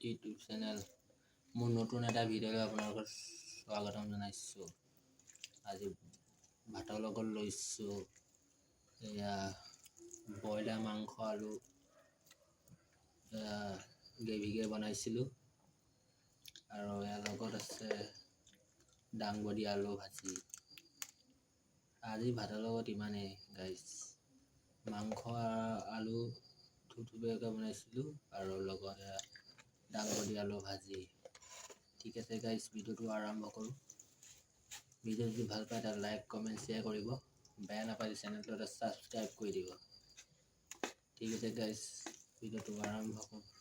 YouTube channel মোৰ নতুন এটা ভিডিঅ'লৈ আপোনালোকক স্বাগতম জনাইছোঁ। আজি ভাতৰ লগত লৈছোঁ এয়া ব্ৰইলাৰ মাংস আৰু গ্ৰেভিকৈ বনাইছিলোঁ আৰু ইয়াৰ লগত আছে দাংবডি আলু ভাজি। আজি ভাতৰ লগত ইমানেই গাইছ। মাংস আলু থুপথুপীয়াকৈ বনাইছিলোঁ আৰু লগত দাংবডি আলু ভাজি। ঠিক আছে গাইছ, ভিডিঅ'টো আৰম্ভ কৰোঁ। ভিডিঅ' যদি ভাল পায় তাত লাইক কমেণ্ট শ্বেয়াৰ কৰিব। বেয়া নাপায় চেনেলটো এটা ছাবস্ক্ৰাইব কৰি দিব। ঠিক আছে গাইছ, ভিডিঅ'টো আৰম্ভ কৰোঁ।